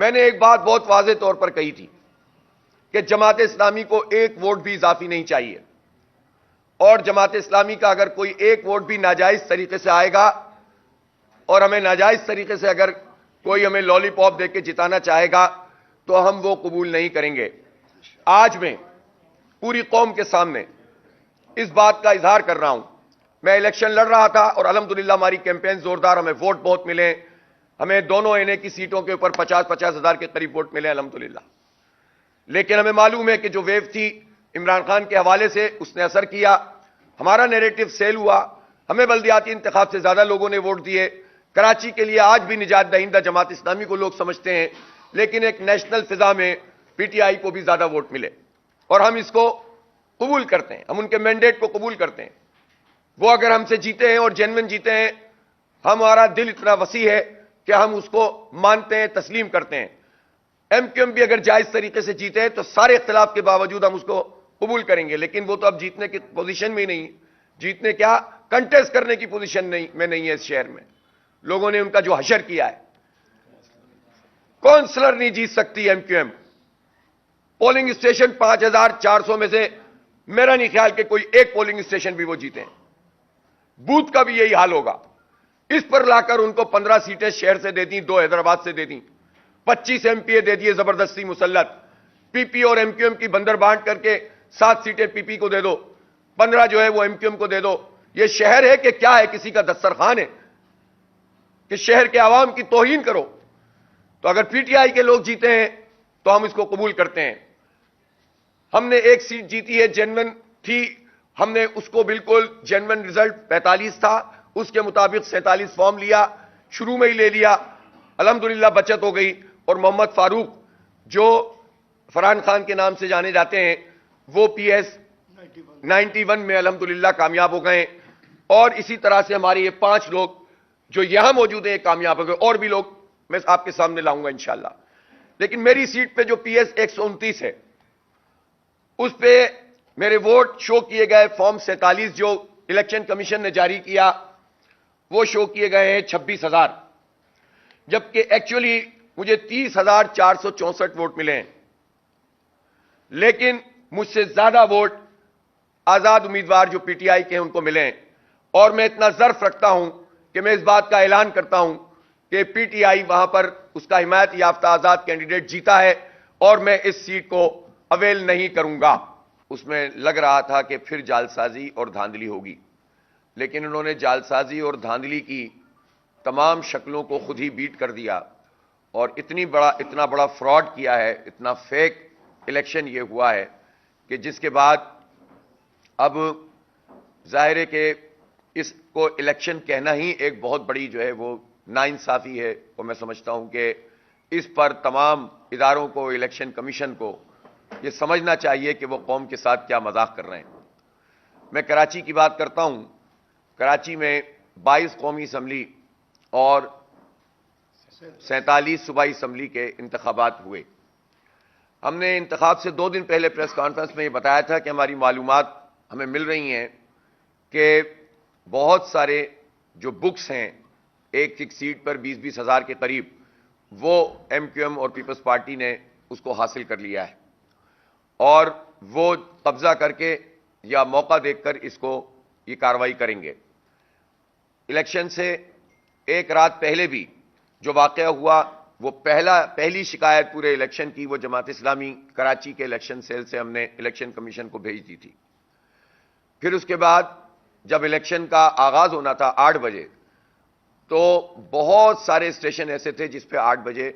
میں نے ایک بات بہت واضح طور پر کہی تھی کہ جماعت اسلامی کو ایک ووٹ بھی اضافی نہیں چاہیے، اور جماعت اسلامی کا اگر کوئی ایک ووٹ بھی ناجائز طریقے سے آئے گا اور ہمیں ناجائز طریقے سے اگر کوئی ہمیں لالی پاپ دے کے جتانا چاہے گا تو ہم وہ قبول نہیں کریں گے۔ آج میں پوری قوم کے سامنے اس بات کا اظہار کر رہا ہوں، میں الیکشن لڑ رہا تھا اور الحمدللہ ہماری کیمپین زوردار، ہمیں ووٹ بہت ملے، ہمیں دونوں اینے کی سیٹوں کے اوپر 50-50 ہزار کے قریب ووٹ ملے الحمدللہ، لیکن ہمیں معلوم ہے کہ جو ویو تھی عمران خان کے حوالے سے اس نے اثر کیا، ہمارا نیریٹو سیل ہوا، ہمیں بلدیاتی انتخاب سے زیادہ لوگوں نے ووٹ دیے۔ کراچی کے لیے آج بھی نجات دہندہ جماعت اسلامی کو لوگ سمجھتے ہیں، لیکن ایک نیشنل فضا میں پی ٹی آئی کو بھی زیادہ ووٹ ملے اور ہم اس کو قبول کرتے ہیں، ہم ان کے مینڈیٹ کو قبول کرتے ہیں۔ وہ اگر ہم سے جیتے ہیں اور جینوین جیتے ہیں، ہمارا دل اتنا وسیع ہے کہ ہم اس کو مانتے ہیں، تسلیم کرتے ہیں۔ ایم کیو ایم بھی اگر جائز طریقے سے جیتے ہیں تو سارے اختلاف کے باوجود ہم اس کو قبول کریں گے، لیکن وہ تو اب جیتنے کی پوزیشن میں نہیں، جیتنے کیا کنٹیسٹ کرنے کی پوزیشن میں نہیں ہے۔ اس شہر میں لوگوں نے ان کا جو حشر کیا ہے، کونسلر نہیں جیت سکتی M Q M. Polling station 5400 میں سے میرا نہیں خیال کہ کوئی ایک پولنگ اسٹیشن بھی وہ جیتے ہیں۔ بوتھ کا بھی یہی حال ہوگا۔ اس پر لا کر ان کو 15 سیٹیں شہر سے دے دیں، 2 حیدرآباد سے دے دیں، 25 ایم پی اے دے دیے زبردستی مسلط، پی پی اور ایم کیو ایم کی بندر بانٹ کر کے 7 سیٹیں پی پی کو دے دو، 15 جو ہے وہ ایم کیو ایم کو دے دو۔ یہ شہر ہے کہ کیا ہے؟ کسی کا دسترخوان ہے کہ شہر کے عوام کی توہین کرو؟ تو اگر پی ٹی آئی کے لوگ جیتے ہیں تو ہم اس کو قبول کرتے ہیں۔ ہم نے ایک سیٹ جیتی ہے، جینوین تھی، ہم نے اس کو بالکل جینوین رزلٹ 45 تھا، اس کے مطابق 47 فارم لیا، شروع میں ہی لے لیا، الحمدللہ بچت ہو گئی، اور محمد فاروق جو فرحان خان کے نام سے جانے جاتے ہیں وہ پی ایس 91 میں الحمدللہ کامیاب ہو گئے، اور اسی طرح سے ہمارے یہ 5 لوگ جو یہاں موجود ہیں کامیاب ہو گئے، اور بھی لوگ میں آپ کے سامنے لاؤں گا انشاءاللہ۔ لیکن میری سیٹ پہ جو پی ایس 129 ہے اس پہ میرے ووٹ شو کیے گئے، فارم 47 جو الیکشن کمیشن نے جاری کیا وہ شو کیے گئے ہیں 26,000، جبکہ ایکچولی مجھے 30,464 ووٹ ملے ہیں، لیکن مجھ سے زیادہ ووٹ آزاد امیدوار جو پی ٹی آئی کے ہیں ان کو ملے ہیں، اور میں اتنا ظرف رکھتا ہوں کہ میں اس بات کا اعلان کرتا ہوں کہ پی ٹی آئی وہاں پر اس کا حمایت یافتہ آزاد کینڈیڈیٹ جیتا ہے، اور میں اس سیٹ کو اویل نہیں کروں گا۔ اس میں لگ رہا تھا کہ پھر جعلسازی اور دھاندلی ہوگی، لیکن انہوں نے جعلسازی اور دھاندلی کی تمام شکلوں کو خود ہی بیٹ کر دیا، اور اتنا بڑا فراڈ کیا ہے، اتنا فیک الیکشن یہ ہوا ہے کہ جس کے بعد اب ظاہر ہے کہ اس کو الیکشن کہنا ہی ایک بہت بڑی جو ہے وہ ناانصافی ہے، اور میں سمجھتا ہوں کہ اس پر تمام اداروں کو، الیکشن کمیشن کو یہ سمجھنا چاہیے کہ وہ قوم کے ساتھ کیا مذاق کر رہے ہیں۔ میں کراچی کی بات کرتا ہوں، کراچی میں 22 قومی اسمبلی اور 47 صوبائی اسمبلی کے انتخابات ہوئے۔ ہم نے انتخاب سے 2 دن پہلے پریس کانفرنس میں یہ بتایا تھا کہ ہماری معلومات ہمیں مل رہی ہیں کہ بہت سارے جو بکس ہیں ایک سیٹ پر 20-20 ہزار کے قریب، وہ ایم کیو ایم اور پیپلز پارٹی نے اس کو حاصل کر لیا ہے، اور وہ قبضہ کر کے یا موقع دیکھ کر اس کو یہ کارروائی کریں گے۔ الیکشن سے ایک رات پہلے بھی جو واقعہ ہوا، وہ پہلی شکایت پورے الیکشن کی وہ جماعت اسلامی کراچی کے الیکشن سیل سے ہم نے الیکشن کمیشن کو بھیج دی تھی۔ پھر اس کے بعد جب الیکشن کا آغاز ہونا تھا 8 بجے، تو بہت سارے اسٹیشن ایسے تھے جس پہ 8 بجے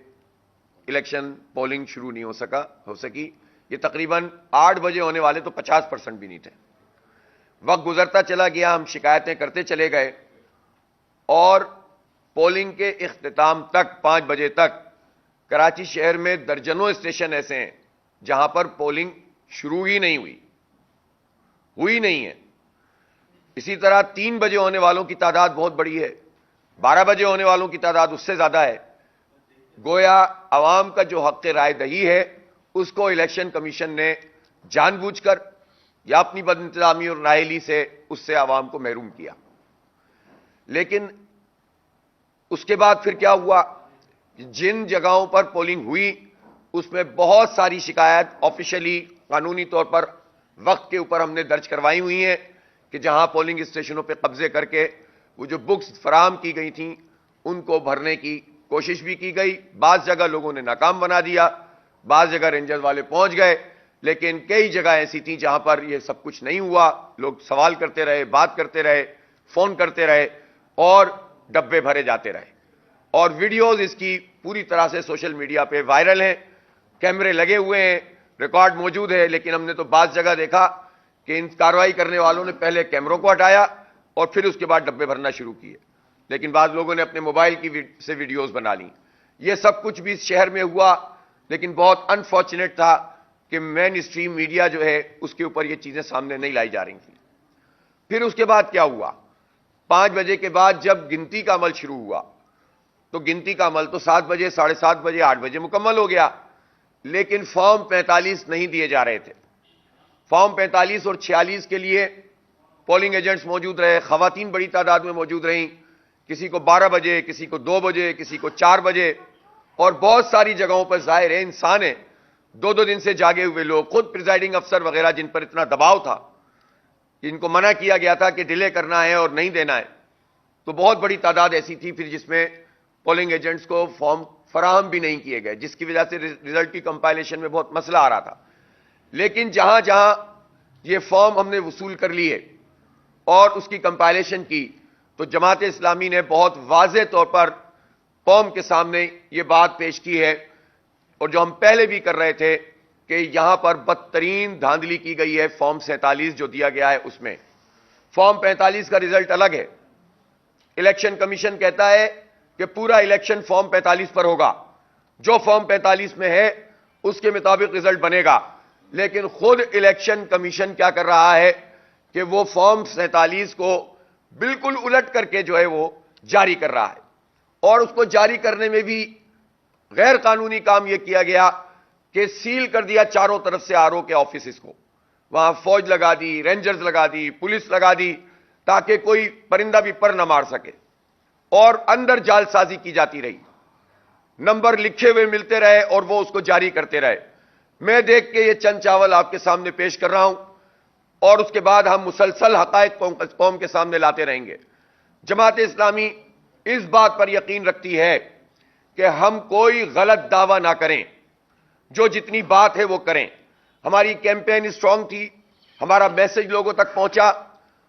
الیکشن پولنگ شروع نہیں ہو سکی۔ یہ تقریباً 8 بجے ہونے والے تو 50% بھی نہیں تھے۔ وقت گزرتا چلا گیا، ہم شکایتیں کرتے چلے گئے، اور پولنگ کے اختتام تک 5 بجے تک کراچی شہر میں درجنوں اسٹیشن ایسے ہیں جہاں پر پولنگ شروع ہی نہیں ہوئی نہیں ہے۔ اسی طرح 3 بجے ہونے والوں کی تعداد بہت بڑی ہے، 12 بجے ہونے والوں کی تعداد اس سے زیادہ ہے۔ گویا عوام کا جو حق رائے دہی ہے اس کو الیکشن کمیشن نے جان بوجھ کر یا اپنی بد انتظامی اور نااہلی سے اس سے عوام کو محروم کیا۔ لیکن اس کے بعد پھر کیا ہوا؟ جن جگہوں پر پولنگ ہوئی اس میں بہت ساری شکایت آفیشلی قانونی طور پر وقت کے اوپر ہم نے درج کروائی ہوئی ہیں کہ جہاں پولنگ اسٹیشنوں پہ قبضے کر کے وہ جو بکس فراہم کی گئی تھیں ان کو بھرنے کی کوشش بھی کی گئی. بعض جگہ لوگوں نے ناکام بنا دیا, بعض جگہ رینجر والے پہنچ گئے, لیکن کئی جگہ ایسی تھیں جہاں پر یہ سب کچھ نہیں ہوا. لوگ سوال کرتے رہے, بات کرتے رہے, فون کرتے رہے اور ڈبے بھرے جاتے رہے. اور ویڈیوز اس کی پوری طرح سے سوشل میڈیا پہ وائرل ہیں, کیمرے لگے ہوئے ہیں, ریکارڈ موجود ہے. لیکن ہم نے تو بعض جگہ دیکھا کہ ان کارروائی کرنے والوں نے پہلے کیمروں کو ہٹایا اور پھر اس کے بعد ڈبے بھرنا شروع کیے. لیکن بعض لوگوں نے اپنے موبائل کی سے ویڈیوز بنا لی. یہ سب کچھ بھی اس شہر میں ہوا, لیکن بہت انفارچونیٹ تھا کہ مین اسٹریم میڈیا جو ہے اس کے اوپر یہ چیزیں سامنے نہیں لائی جا رہی تھیں. پھر اس کے بعد کیا ہوا, 5 بجے کے بعد جب گنتی کا عمل شروع ہوا تو گنتی کا عمل تو 7 بجے, 7:30 بجے, 8 بجے مکمل ہو گیا. لیکن فارم 45 نہیں دیے جا رہے تھے. فارم 45 اور 46 کے لیے پولنگ ایجنٹس موجود رہے, خواتین بڑی تعداد میں موجود رہیں, کسی کو 12 بجے, کسی کو 2 بجے, کسی کو 4 بجے. اور بہت ساری جگہوں پر ظاہر ہے انسان ہیں, 2 دن سے جاگے ہوئے لوگ, خود پریزائڈنگ افسر وغیرہ جن پر اتنا دباؤ تھا, جن کو منع کیا گیا تھا کہ ڈیلے کرنا ہے اور نہیں دینا ہے, تو بہت بڑی تعداد ایسی تھی پھر جس میں پولنگ ایجنٹس کو فارم فراہم بھی نہیں کیے گئے, جس کی وجہ سے ریزلٹ کی کمپائلیشن میں بہت مسئلہ آ رہا تھا. لیکن جہاں جہاں یہ فارم ہم نے وصول کر لیے اور اس کی کمپائلیشن کی تو جماعت اسلامی نے بہت واضح طور پر قوم کے سامنے یہ بات پیش کی ہے, اور جو ہم پہلے بھی کر رہے تھے کہ یہاں پر بدترین دھاندلی کی گئی ہے. فارم 47 جو دیا گیا ہے اس میں فارم 45 کا ریزلٹ الگ ہے. الیکشن کمیشن کہتا ہے کہ پورا الیکشن فارم 45 پر ہوگا, جو فارم 45 میں ہے اس کے مطابق ریزلٹ بنے گا. لیکن خود الیکشن کمیشن کیا کر رہا ہے کہ وہ فارم 47 کو بالکل الٹ کر کے جو ہے وہ جاری کر رہا ہے, اور اس کو جاری کرنے میں بھی غیر قانونی کام یہ کیا گیا کہ سیل کر دیا چاروں طرف سے آر او کے آفیسز کو, وہاں فوج لگا دی, رینجرز لگا دی, پولیس لگا دی, تاکہ کوئی پرندہ بھی پر نہ مار سکے. اور اندر جال سازی کی جاتی رہی, نمبر لکھے ہوئے ملتے رہے اور وہ اس کو جاری کرتے رہے. میں دیکھ کے یہ چند چاول آپ کے سامنے پیش کر رہا ہوں, اور اس کے بعد ہم مسلسل حقائق قوم کے سامنے لاتے رہیں گے. جماعت اسلامی اس بات پر یقین رکھتی ہے کہ ہم کوئی غلط دعویٰ نہ کریں, جو جتنی بات ہے وہ کریں. ہماری کیمپین اسٹرانگ تھی, ہمارا میسج لوگوں تک پہنچا,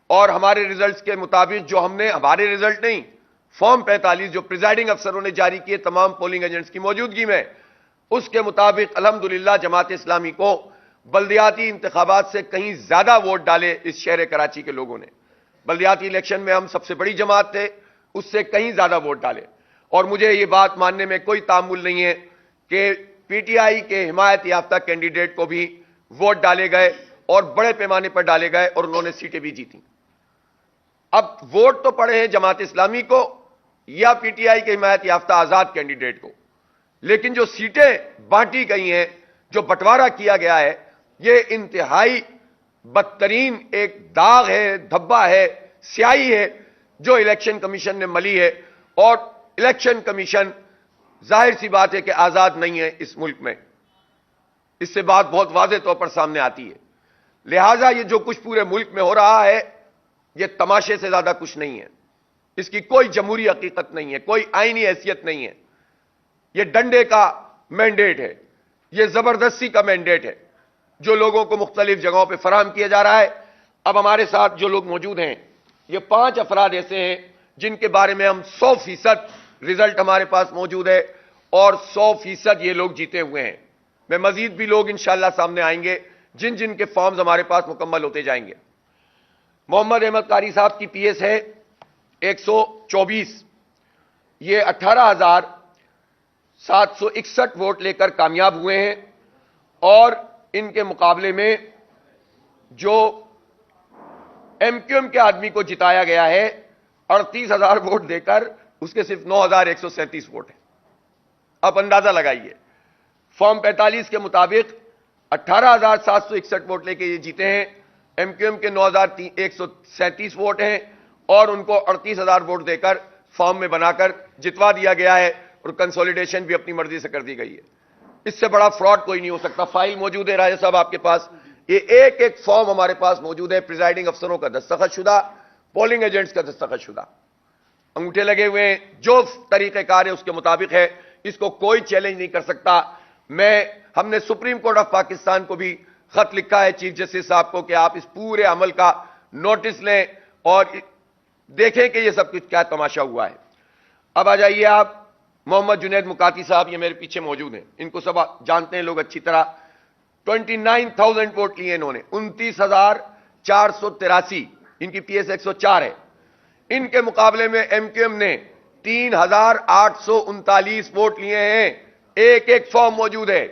اور ہمارے ریزلٹس کے مطابق جو ہم نے, ہمارے ریزلٹ نہیں, فارم 45 جو پریزائڈنگ افسروں نے جاری کیے تمام پولنگ ایجنٹس کی موجودگی میں, اس کے مطابق الحمدللہ جماعت اسلامی کو بلدیاتی انتخابات سے کہیں زیادہ ووٹ ڈالے اس شہر کراچی کے لوگوں نے. بلدیاتی الیکشن میں ہم سب سے بڑی جماعت تھے, اس سے کہیں زیادہ ووٹ ڈالے. اور مجھے یہ بات ماننے میں کوئی تعامل نہیں ہے کہ پی ٹی آئی کے حمایت یافتہ کینڈیڈیٹ کو بھی ووٹ ڈالے گئے اور بڑے پیمانے پر ڈالے گئے اور انہوں نے سیٹیں بھی جیتی. اب ووٹ تو پڑے ہیں جماعت اسلامی کو یا پی ٹی آئی کے حمایت یافتہ آزاد کینڈیڈیٹ کو, لیکن جو سیٹیں بانٹی گئی ہیں, جو بٹوارا کیا گیا ہے, یہ انتہائی بدترین ایک داغ ہے, دھبا ہے, سیاہی ہے جو الیکشن کمیشن نے ملی ہے. اور الیکشن کمیشن ظاہر سی بات ہے کہ آزاد نہیں ہے اس ملک میں, اس سے بات بہت واضح طور پر سامنے آتی ہے. لہذا یہ جو کچھ پورے ملک میں ہو رہا ہے یہ تماشے سے زیادہ کچھ نہیں ہے, اس کی کوئی جمہوری حقیقت نہیں ہے, کوئی آئینی حیثیت نہیں ہے. یہ ڈنڈے کا مینڈیٹ ہے, یہ زبردستی کا مینڈیٹ ہے جو لوگوں کو مختلف جگہوں پہ فراہم کیا جا رہا ہے. اب ہمارے ساتھ جو لوگ موجود ہیں یہ 5 افراد ایسے ہیں جن کے بارے میں ہم 100% رزلٹ ہمارے پاس موجود ہے اور 100% یہ لوگ جیتے ہوئے ہیں. میں مزید بھی لوگ انشاءاللہ سامنے آئیں گے جن جن کے فارمز ہمارے پاس مکمل ہوتے جائیں گے. محمد احمد قاری صاحب کی پی ایس ہے 124, یہ 18,761 ووٹ لے کر کامیاب ہوئے ہیں, اور ان کے مقابلے میں جو ایم کیو ایم کے آدمی کو جتایا گیا ہے 38,000 ووٹ دے کر, اس کے صرف 9,137 ووٹ ہیں. اب اندازہ لگائیے, فارم 45 کے مطابق 18,761 ووٹ لے کے یہ جیتے ہیں, ایم کیو ایم کے 9,137 ووٹ ہیں, اور ان کو 38,000 ووٹ دے کر فارم میں بنا کر جتوا دیا گیا ہے. اور کنسولیڈیشن بھی اپنی مرضی سے کر دی گئی ہے. اس سے بڑا فراڈ کوئی نہیں ہو سکتا. فائل موجود ہے راجہ صاحب آپ کے پاس, یہ ایک ایک فارم ہمارے پاس موجود ہے, پریزائڈنگ افسروں کا دستخط شدہ, پولنگ ایجنٹس کا دستخط شدہ, انگوٹھے لگے ہوئے ہیں, جو طریقہ کار ہے اس کے مطابق ہے, اس کو کوئی چیلنج نہیں کر سکتا. ہم نے سپریم کورٹ آف پاکستان کو بھی خط لکھا ہے چیف جسٹس صاحب کو کہ آپ اس پورے عمل کا نوٹس لیں اور دیکھیں کہ یہ سب کچھ کیا تماشا ہوا ہے. اب آ جائیے آپ, محمد جنید مکاتی صاحب یہ میرے پیچھے موجود ہیں, ان کو سب جانتے ہیں لوگ اچھی طرح. 29,000 ووٹ لیے انہوں نے, 29,483, ان کی پی ایس 104 ہے. ان کے مقابلے میں ایم کیو ایم نے 3,839 ووٹ لیے ہیں. ایک ایک فارم موجود ہے,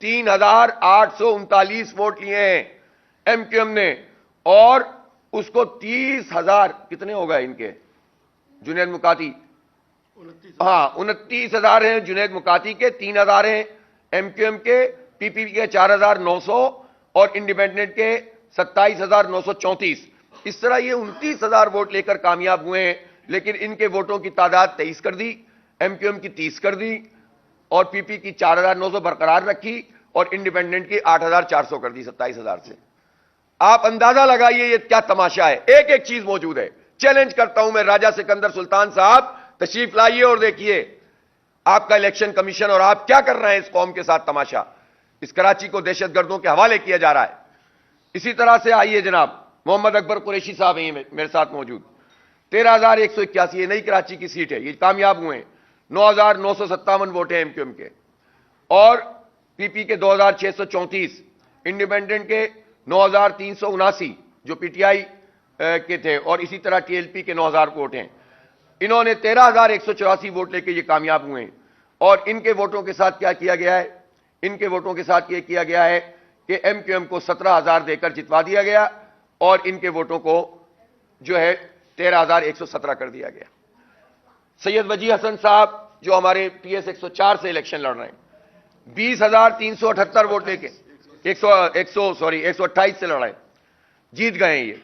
3,839 ووٹ لیے ہیں ایم کیو ایم نے, اور اس کو 30,000 کتنے ہو گئے ان کے جنید مکاتی, ہاں 29,000 ہیں جنید مکاتی کے, 3,000 ہیں ایم کیو ایم کے, پی پی پی کے 4,900 اور انڈیپینڈنٹ کے 27,934. اس طرح یہ 29,000 ووٹ لے کر کامیاب ہوئے ہیں, لیکن ان کے ووٹوں کی تعداد 23 کر دی, ایم کیو ایم کی 30 کر دی, اور پی پی کی 4,900 برقرار رکھی, اور انڈیپینڈنٹ کی 8,400 کر دی 27,000 سے. آپ اندازہ لگائیے یہ کیا تماشا ہے. ایک ایک چیز موجود ہے. چیلنج کرتا ہوں میں راجہ سکندر سلطان صاحب, تشریف لائیے اور دیکھیے آپ کا الیکشن کمیشن اور آپ کیا کر رہے ہیں اس قوم کے ساتھ تماشا. اس کراچی کو دہشت گردوں کے حوالے کیا جا رہا ہے. اسی طرح سے آئیے جناب, محمد اکبر قریشی صاحب ہیں میرے ساتھ موجود, 13,181, یہ نئی کراچی کی سیٹ ہے, یہ کامیاب ہوئے ہیں. 9,957 ووٹ ہیں ایم کیو ایم کے, اور پی پی کے 2,634, انڈیپینڈنٹ کے 9,379 جو پی ٹی آئی کے تھے, اور اسی طرح ٹی ایل پی کے 9,000 ووٹ ہیں. انہوں نے 13,184 ووٹ لے کے یہ کامیاب ہوئے ہیں. اور ان کے ووٹوں کے ساتھ کیا کیا گیا ہے, ان کے ووٹوں کے ساتھ یہ کیا گیا ہے کہ ایم کیو ایم کو 17,000 دے کر جتوا دیا گیا, اور ان کے ووٹوں کو جو ہے 13,117 کر دیا گیا. سید وجیح حسن صاحب جو ہمارے پی ایس 104 سے الیکشن لڑ رہے ہیں, 20,378 ووٹ لے کے 128 سے لڑ رہے ہیں, جیت گئے ہیں یہ.